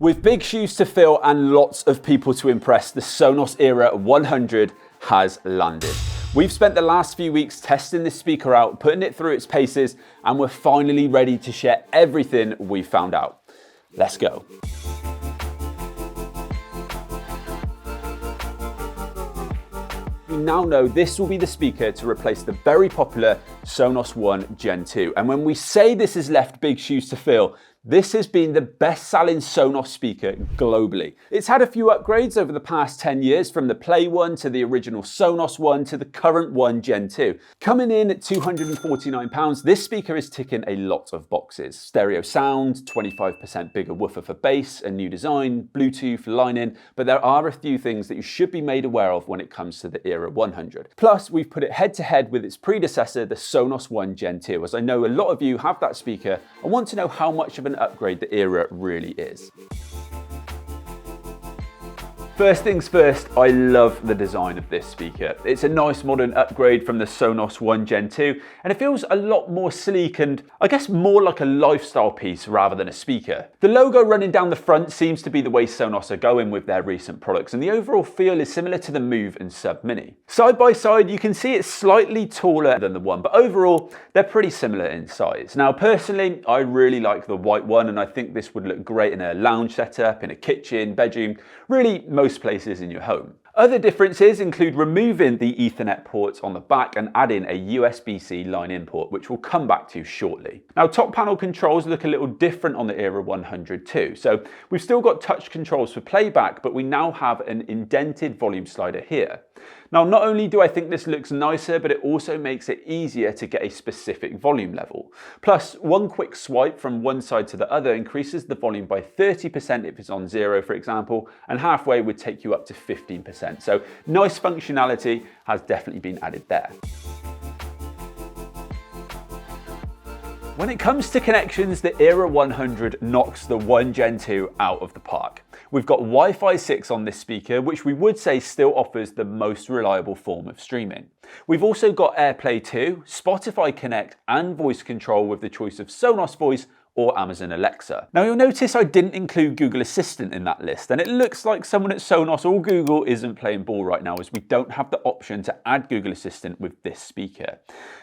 With big shoes to fill and lots of people to impress, the Sonos Era 100 has landed. We've spent the last few weeks testing this speaker out, putting it through its paces, and we're finally ready to share everything we found out. Let's go. We now know this will be the speaker to replace the very popular Sonos One Gen2. And when we say this has left big shoes to fill, this has been the best-selling Sonos speaker globally. It's had a few upgrades over the past 10 years, from the Play One to the original Sonos One to the current One Gen2. Coming in at £249, this speaker is ticking a lot of boxes. Stereo sound, 25% bigger woofer for bass, a new design, Bluetooth, line-in, but there are a few things that you should be made aware of when it comes to the Era 100. Plus, we've put it head-to-head with its predecessor, the Sonos One Gen2, as I know a lot of you have that speaker and want to know how much of an upgrade the Era really is. First things first, I love the design of this speaker. It's a nice modern upgrade from the Sonos One Gen2, and it feels a lot more sleek and I guess more like a lifestyle piece rather than a speaker. The logo running down the front seems to be the way Sonos are going with their recent products, and the overall feel is similar to the Move and Sub Mini. Side by side, you can see it's slightly taller than the One, but overall, they're pretty similar in size. Now, personally, I really like the white one, and I think this would look great in a lounge setup, in a kitchen, bedroom, really most places in your home. Other differences include removing the Ethernet ports on the back and adding a USB-C line-in port, which we'll come back to shortly. Now, top panel controls look a little different on the Era 100 too. So we've still got touch controls for playback, but we now have an indented volume slider here. Now, not only do I think this looks nicer, but it also makes it easier to get a specific volume level. Plus, one quick swipe from one side to the other increases the volume by 30% if it's on 0, for example, and halfway would take you up to 15%. So nice functionality has definitely been added there. When it comes to connections, the Era 100 knocks the One Gen2 out of the park. We've got Wi-Fi 6 on this speaker, which we would say still offers the most reliable form of streaming. We've also got AirPlay 2, Spotify Connect, and voice control with the choice of Sonos Voice or Amazon Alexa. Now, you'll notice I didn't include Google Assistant in that list, and it looks like someone at Sonos or Google isn't playing ball right now, as we don't have the option to add Google Assistant with this speaker.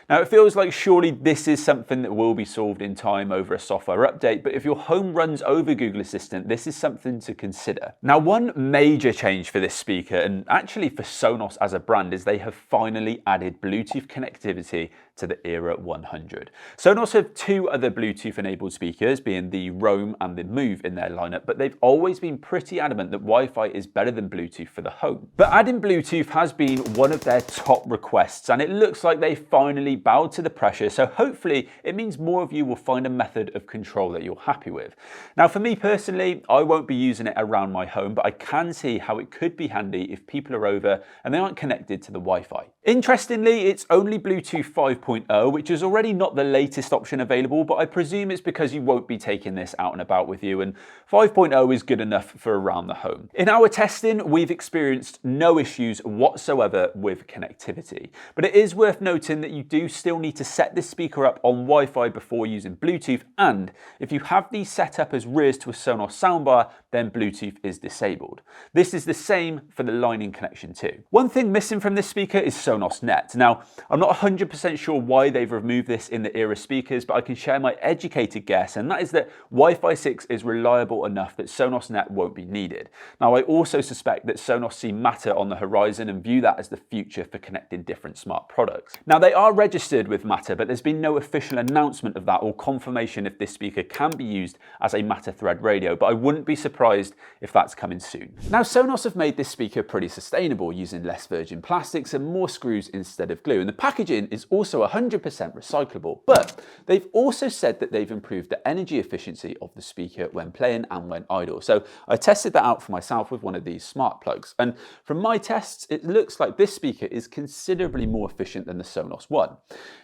Now, it feels like surely this is something that will be solved in time over a software update, but if your home runs over Google Assistant, this is something to consider. Now, one major change for this speaker, and actually for Sonos as a brand, is they have finally added Bluetooth connectivity to the Era 100. Sonos have two other Bluetooth-enabled speakers, being the Roam and the Move in their lineup, but they've always been pretty adamant that Wi-Fi is better than Bluetooth for the home. But adding Bluetooth has been one of their top requests, and it looks like they finally bowed to the pressure, so hopefully it means more of you will find a method of control that you're happy with. Now, for me personally, I won't be using it around my home, but I can see how it could be handy if people are over and they aren't connected to the Wi-Fi. Interestingly, it's only Bluetooth 5.0, which is already not the latest option available, but I presume it's because you won't be taking this out and about with you, and 5.0 is good enough for around the home. In our testing, we've experienced no issues whatsoever with connectivity, but it is worth noting that you do still need to set this speaker up on Wi-Fi before using Bluetooth, and if you have these set up as rears to a Sonos soundbar, then Bluetooth is disabled. This is the same for the line-in connection too. One thing missing from this speaker is Sonos Net. Now, I'm not 100% sure why they've removed this in the Era speakers, but I can share my educated guess, and that is that Wi-Fi 6 is reliable enough that Sonos Net won't be needed. Now, I also suspect that Sonos see Matter on the horizon and view that as the future for connecting different smart products. Now, they are registered with Matter, but there's been no official announcement of that or confirmation if this speaker can be used as a Matter thread radio, but I wouldn't be surprised if that's coming soon. Now, Sonos have made this speaker pretty sustainable, using less virgin plastics and more screws instead of glue, and the packaging is also 100% recyclable, but they've also said that they've improved the energy efficiency of the speaker when playing and when idle. So I tested that out for myself with one of these smart plugs, and from my tests, it looks like this speaker is considerably more efficient than the Sonos One.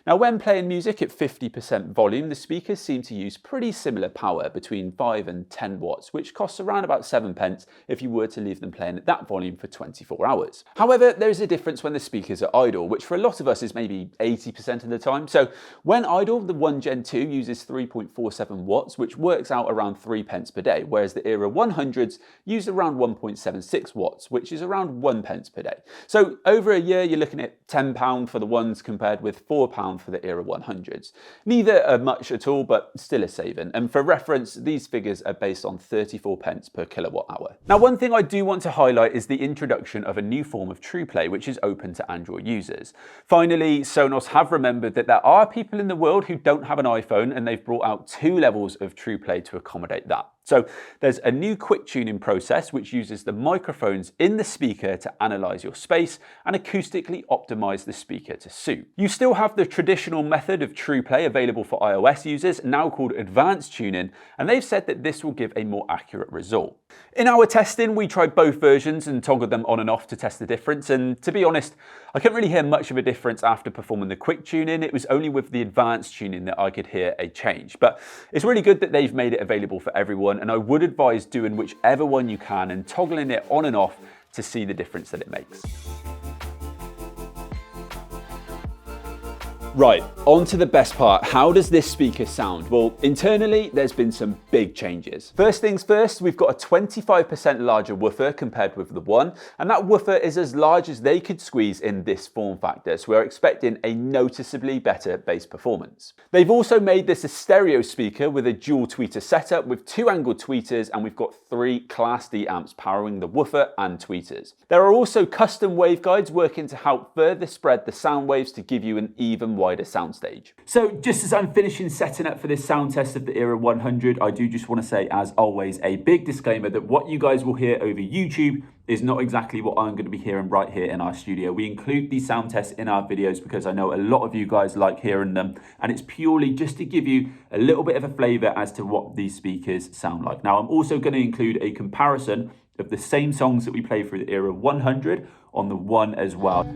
Now, when playing music at 50% volume, the speakers seem to use pretty similar power, between 5 and 10 watts, which costs around about 7 pence if you were to leave them playing at that volume for 24 hours. However, there is a difference when the speakers are idle, which for a lot of us is maybe 80% of the time. So when idle, the One Gen 2 uses 3.47 watts, which works out around 3 pence per day, whereas the Era 100s use around 1.76 watts, which is around 1 pence per day. So over a year, you're looking at £10 for the ones compared with £4 for the Era 100s. Neither are much at all, but still a saving. And for reference, these figures are based on 34 pence per kilowatt hour. Now, one thing I do want to highlight is the introduction of a new form of Trueplay, which is open to Android users. Finally, Sonos have remembered that there are people in the world who don't have an iPhone, and they've brought out 2 levels of Trueplay to accommodate that. So there's a new quick tuning process which uses the microphones in the speaker to analyze your space and acoustically optimize the speaker to suit. You still have the traditional method of Trueplay available for iOS users, now called advanced tuning, and they've said that this will give a more accurate result. In our testing, we tried both versions and toggled them on and off to test the difference, and to be honest, I couldn't really hear much of a difference after performing the quick tuning. It was only with the advanced tuning that I could hear a change. But it's really good that they've made it available for everyone, and I would advise doing whichever one you can and toggling it on and off to see the difference that it makes. Right, on to the best part. How does this speaker sound? Well, internally, there's been some big changes. First things first, we've got a 25% larger woofer compared with the One, and that woofer is as large as they could squeeze in this form factor, so we're expecting a noticeably better bass performance. They've also made this a stereo speaker with a dual tweeter setup with 2 angled tweeters, and we've got 3 Class D amps powering the woofer and tweeters. There are also custom waveguides working to help further spread the sound waves to give you an even wider soundstage. So just as I'm finishing setting up for this sound test of the Era 100, I do just want to say, as always, a big disclaimer that what you guys will hear over YouTube is not exactly what I'm going to be hearing right here in our studio. We include these sound tests in our videos because I know a lot of you guys like hearing them, and it's purely just to give you a little bit of a flavour as to what these speakers sound like. Now, I'm also going to include a comparison of the same songs that we play through the Era 100 on the One as well.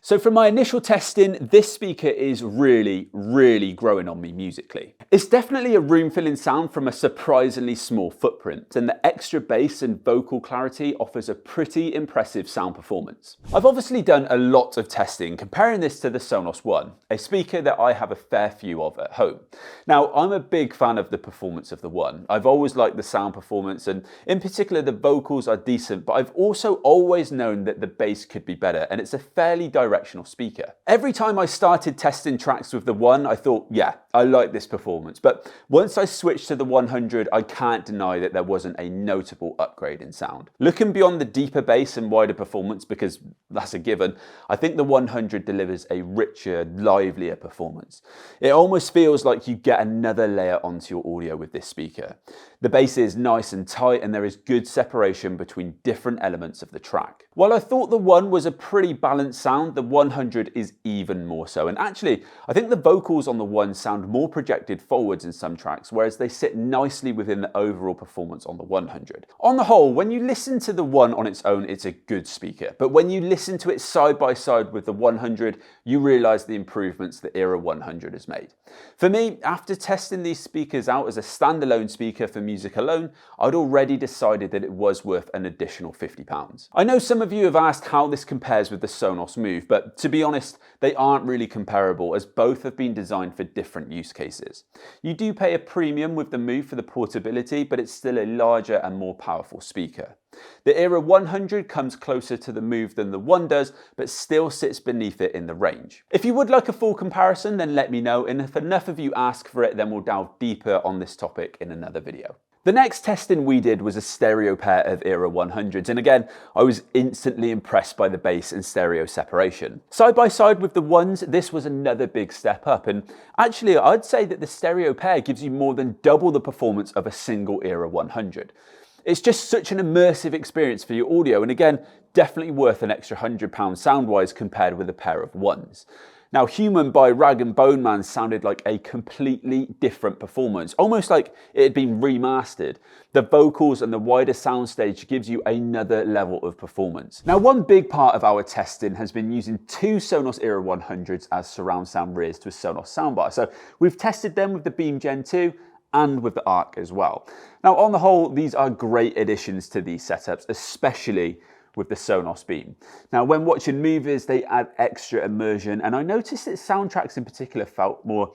So from my initial testing, this speaker is really growing on me musically. It's definitely a room-filling sound from a surprisingly small footprint, and the extra bass and vocal clarity offers a pretty impressive sound performance. I've obviously done a lot of testing comparing this to the Sonos One, a speaker that I have a fair few of at home. Now, I'm a big fan of the performance of the One. I've always liked the sound performance, and in particular the vocals are decent, but I've also always known that the bass could be better, and it's a fairly directional speaker. Every time I started testing tracks with the One, I thought, yeah, I like this performance. But once I switched to the 100, I can't deny that there wasn't a notable upgrade in sound. Looking beyond the deeper bass and wider performance, because that's a given, I think the 100 delivers a richer, livelier performance. It almost feels like you get another layer onto your audio with this speaker. The bass is nice and tight, and there is good separation between different elements of the track. While I thought the One was a pretty balanced sound, the 100 is even more so. And actually, I think the vocals on the One sound sound more projected forwards in some tracks, whereas they sit nicely within the overall performance on the 100. On the whole, when you listen to the One on its own, it's a good speaker, but when you listen to it side by side with the 100, you realise the improvements the Era 100 has made. For me, after testing these speakers out as a standalone speaker for music alone, I'd already decided that it was worth an additional £50. I know some of you have asked how this compares with the Sonos Move, but to be honest, they aren't really comparable as both have been designed for different use cases. You do pay a premium with the Move for the portability, but it's still a larger and more powerful speaker. The Era 100 comes closer to the Move than the One does, but still sits beneath it in the range. If you would like a full comparison, then let me know, and if enough of you ask for it, then we'll delve deeper on this topic in another video. The next testing we did was a stereo pair of Era 100s, and again, I was instantly impressed by the bass and stereo separation. Side by side with the Ones, this was another big step up, and actually I'd say that the stereo pair gives you more than double the performance of a single Era 100. It's just such an immersive experience for your audio, and again, definitely worth an extra £100 sound-wise compared with a pair of Ones. Now, Human by Rag & Bone Man sounded like a completely different performance, almost like it had been remastered. The vocals and the wider soundstage gives you another level of performance. Now, one big part of our testing has been using two Sonos Era 100s as surround sound rears to a Sonos soundbar. So we've tested them with the Beam Gen 2 and with the Arc as well. Now, on the whole, these are great additions to these setups, especially with the Sonos Beam. Now, when watching movies, they add extra immersion, and I noticed that soundtracks in particular felt more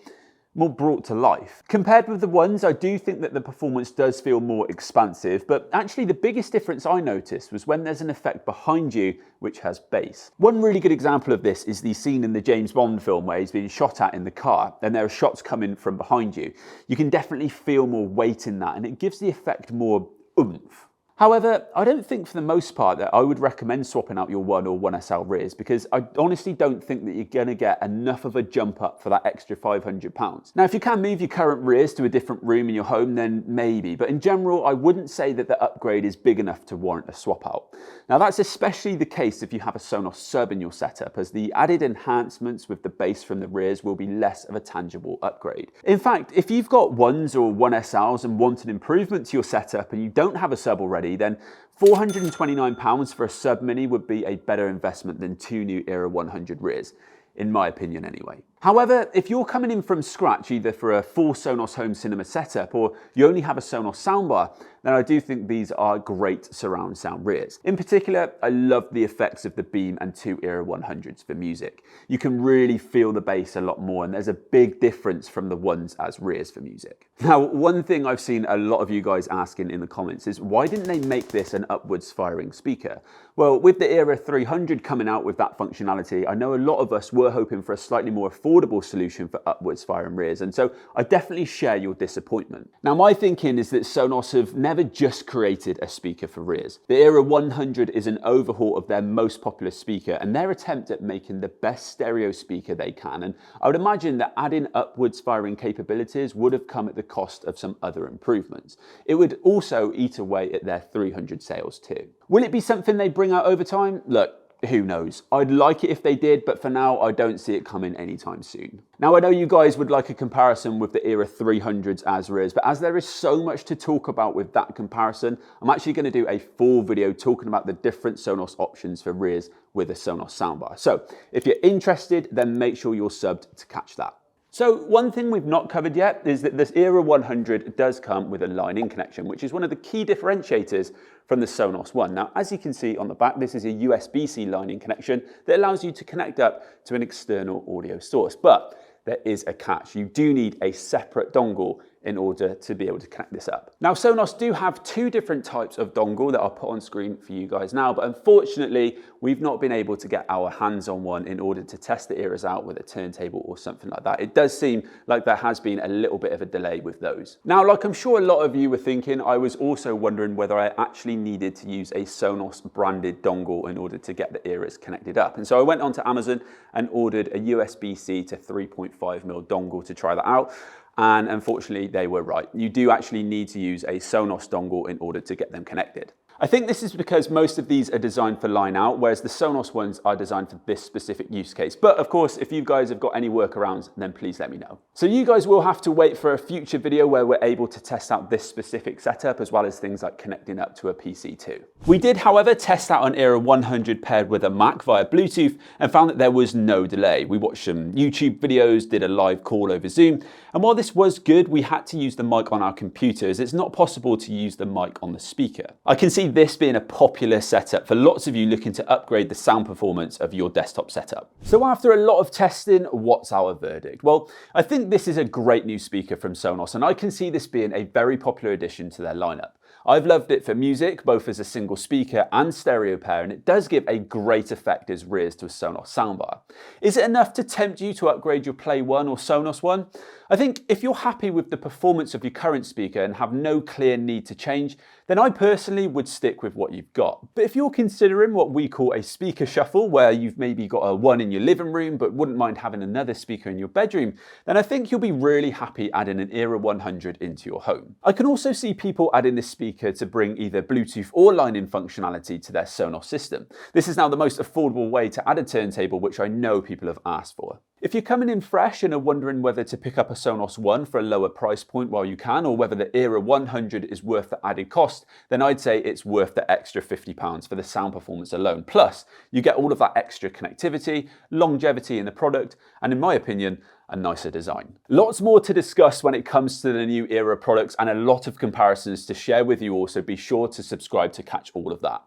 brought to life. Compared with the Ones, I do think that the performance does feel more expansive, but actually the biggest difference I noticed was when there's an effect behind you which has bass. One really good example of this is the scene in the James Bond film where he's being shot at in the car, and there are shots coming from behind you. You can definitely feel more weight in that, and it gives the effect more oomph. However, I don't think for the most part that I would recommend swapping out your One or One SL rears, because I honestly don't think that you're going to get enough of a jump up for that extra £500. Now, if you can move your current rears to a different room in your home, then maybe, but in general, I wouldn't say that the upgrade is big enough to warrant a swap out. Now, that's especially the case if you have a Sonos sub in your setup, as the added enhancements with the bass from the rears will be less of a tangible upgrade. In fact, if you've got Ones or One SLs and want an improvement to your setup and you don't have a sub already, then £429 for a Sub Mini would be a better investment than two new Era 100 rears, in my opinion anyway. However, if you're coming in from scratch, either for a full Sonos home cinema setup or you only have a Sonos soundbar, then I do think these are great surround sound rears. In particular, I love the effects of the Beam and two Era 100s for music. You can really feel the bass a lot more, and there's a big difference from the Ones as rears for music. Now, one thing I've seen a lot of you guys asking in the comments is, why didn't they make this an upwards firing speaker? Well, with the Era 300 coming out with that functionality, I know a lot of us were hoping for a slightly more affordable solution for upwards firing rears, and so I definitely share your disappointment. Now, my thinking is that Sonos have never just created a speaker for rears. The Era 100 is an overhaul of their most popular speaker and their attempt at making the best stereo speaker they can, and I would imagine that adding upwards firing capabilities would have come at the cost of some other improvements. It would also eat away at their 300 sales too. Will it be something they bring out over time? Look, who knows? I'd like it if they did, but for now, I don't see it coming anytime soon. Now, I know you guys would like a comparison with the Era 300s as rears, but as there is so much to talk about with that comparison, I'm actually going to do a full video talking about the different Sonos options for rears with a Sonos soundbar. So if you're interested, then make sure you're subbed to catch that. So one thing we've not covered yet is that this Era 100 does come with a line-in connection, which is one of the key differentiators from the Sonos One. Now, as you can see on the back, this is a USB-C line-in connection that allows you to connect up to an external audio source. But there is a catch. You do need a separate dongle in order to be able to connect this up. Now, Sonos do have two different types of dongle that I'll put on screen for you guys now, but unfortunately, we've not been able to get our hands on one in order to test the Eras out with a turntable or something like that. It does seem like there has been a little bit of a delay with those. Now, like I'm sure a lot of you were thinking, I was also wondering whether I actually needed to use a Sonos branded dongle in order to get the Eras connected up. And so I went onto Amazon and ordered a USB-C to 3.5mm dongle to try that out. And unfortunately, they were right. You do actually need to use a Sonos dongle in order to get them connected. I think this is because most of these are designed for line out, whereas the Sonos ones are designed for this specific use case. But of course, if you guys have got any workarounds, then please let me know. So you guys will have to wait for a future video where we're able to test out this specific setup, as well as things like connecting up to a PC too. We did, however, test out an Era 100 paired with a Mac via Bluetooth and found that there was no delay. We watched some YouTube videos, did a live call over Zoom, and while this was good, we had to use the mic on our computers. It's not possible to use the mic on the speaker. I can see this being a popular setup for lots of you looking to upgrade the sound performance of your desktop setup. So after a lot of testing, what's our verdict? Well, I think this is a great new speaker from Sonos, and I can see this being a very popular addition to their lineup. I've loved it for music, both as a single speaker and stereo pair, and it does give a great effect as rears to a Sonos soundbar. Is it enough to tempt you to upgrade your Play One or Sonos One? I think if you're happy with the performance of your current speaker and have no clear need to change, then I personally would stick with what you've got. But if you're considering what we call a speaker shuffle, where you've maybe got a one in your living room but wouldn't mind having another speaker in your bedroom, then I think you'll be really happy adding an Era 100 into your home. I can also see people adding this speaker to bring either Bluetooth or line-in functionality to their Sonos system. This is now the most affordable way to add a turntable, which I know people have asked for. If you're coming in fresh and are wondering whether to pick up a Sonos One for a lower price point while you can, or whether the Era 100 is worth the added cost, then I'd say it's worth the extra £50 for the sound performance alone. Plus, you get all of that extra connectivity, longevity in the product, and in my opinion, a nicer design. Lots more to discuss when it comes to the new Era products and a lot of comparisons to share with you all, so be sure to subscribe to catch all of that.